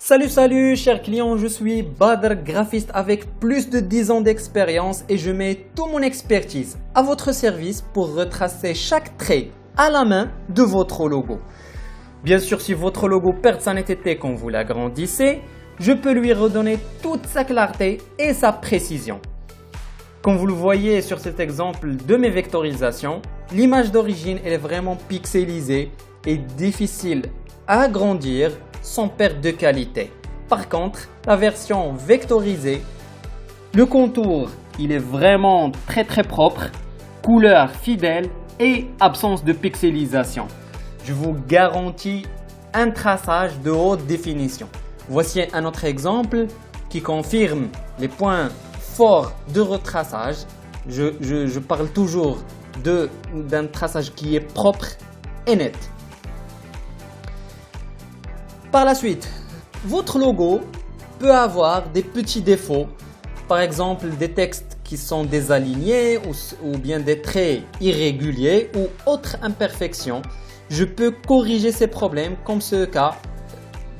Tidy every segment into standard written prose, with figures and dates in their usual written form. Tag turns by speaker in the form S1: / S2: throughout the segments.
S1: Salut chers clients, je suis Badr, graphiste avec plus de 10 ans d'expérience et je mets toute mon expertise à votre service pour retracer chaque trait à la main de votre logo. Bien sûr, si votre logo perd sa netteté quand vous l'agrandissez, je peux lui redonner toute sa clarté et sa précision. Comme vous le voyez sur cet exemple de mes vectorisations, l'image d'origine est vraiment pixelisée et difficile à agrandir sans perte de qualité. Par contre, la version vectorisée, le contour, il est vraiment très propre, couleur fidèle et absence de pixelisation. Je vous garantis un traçage de haute définition. Voici un autre exemple qui confirme les points forts de retraçage. Je parle toujours d'un traçage qui est propre et net. Par la suite, votre logo peut avoir des petits défauts, par exemple des textes qui sont désalignés ou bien des traits irréguliers ou autres imperfections. Je peux corriger ces problèmes comme ce cas.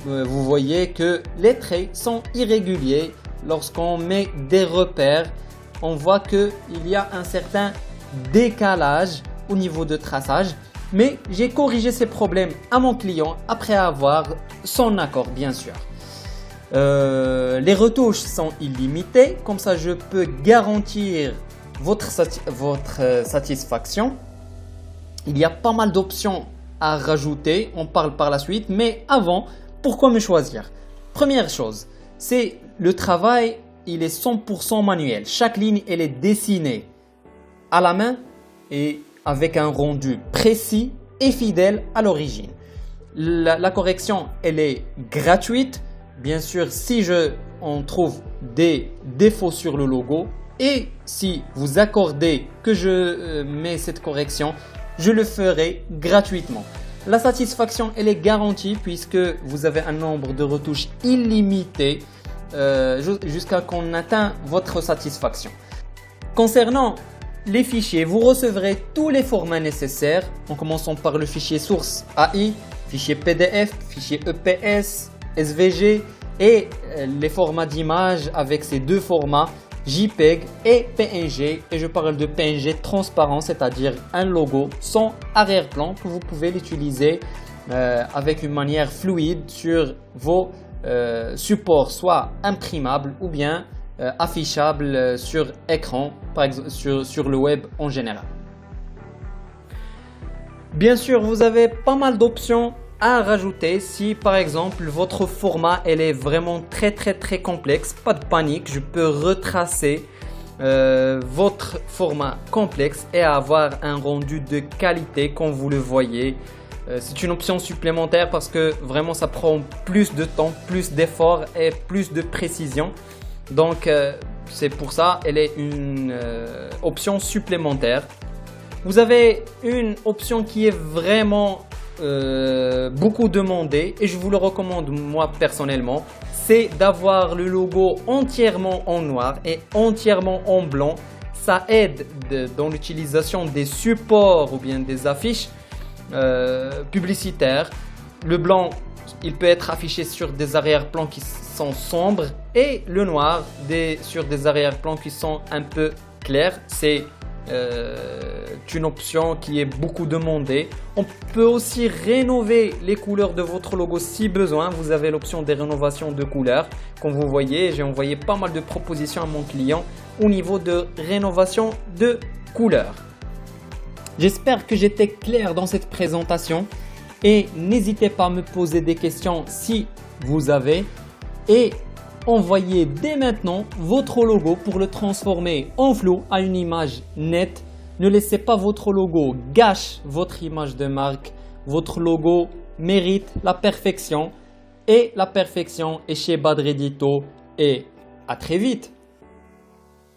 S1: Vous voyez que les traits sont irréguliers. Lorsqu'on met des repères, on voit qu'il y a un certain décalage au niveau de traçage. Mais j'ai corrigé ces problèmes à mon client après avoir son accord, bien sûr. Les retouches sont illimitées, comme ça je peux garantir votre satisfaction. Il y a pas mal d'options à rajouter, on parle par la suite, mais avant, pourquoi me choisir? Première chose, c'est le travail, il est 100% manuel. Chaque ligne, elle est dessinée à la main et avec un rendu précis et fidèle à l'origine. La correction, elle est gratuite. Bien sûr, si on trouve des défauts sur le logo et si vous accordez que je mets cette correction, je le ferai gratuitement. La satisfaction, elle est garantie puisque vous avez un nombre de retouches illimité jusqu'à qu'on atteint votre satisfaction. Concernant les fichiers, vous recevrez tous les formats nécessaires en commençant par le fichier source AI, fichier PDF, fichier EPS, SVG et les formats d'images avec ces deux formats JPEG et PNG. Et je parle de PNG transparent, c'est-à-dire un logo sans arrière-plan que vous pouvez l'utiliser avec une manière fluide sur vos supports, soit imprimables ou bien affichable sur écran, par exemple sur le web en général. Bien sûr, vous avez pas mal d'options à rajouter si par exemple votre format elle est vraiment très complexe. Pas de panique, je peux retracer votre format complexe et avoir un rendu de qualité comme vous le voyez. C'est une option supplémentaire parce que vraiment ça prend plus de temps, plus d'efforts et plus de précision. Donc c'est pour ça elle est une option supplémentaire. Vous avez une option qui est vraiment beaucoup demandée et je vous le recommande moi personnellement, c'est d'avoir le logo entièrement en noir et entièrement en blanc. Ça aide dans l'utilisation des supports ou bien des affiches publicitaires. Le blanc, il peut être affiché sur des arrière-plans qui sont sombres et le noir sur des arrière-plans qui sont un peu clairs. C'est une option qui est beaucoup demandée. On peut aussi rénover les couleurs de votre logo si besoin. Vous avez l'option des rénovations de couleurs. Comme vous voyez, j'ai envoyé pas mal de propositions à mon client au niveau de rénovation de couleurs. J'espère que j'étais clair dans cette présentation. Et n'hésitez pas à me poser des questions si vous avez et envoyez dès maintenant votre logo pour le transformer en flou à une image nette. Ne laissez pas votre logo gâcher votre image de marque. Votre logo mérite la perfection et la perfection est chez Badr Edito et à très vite.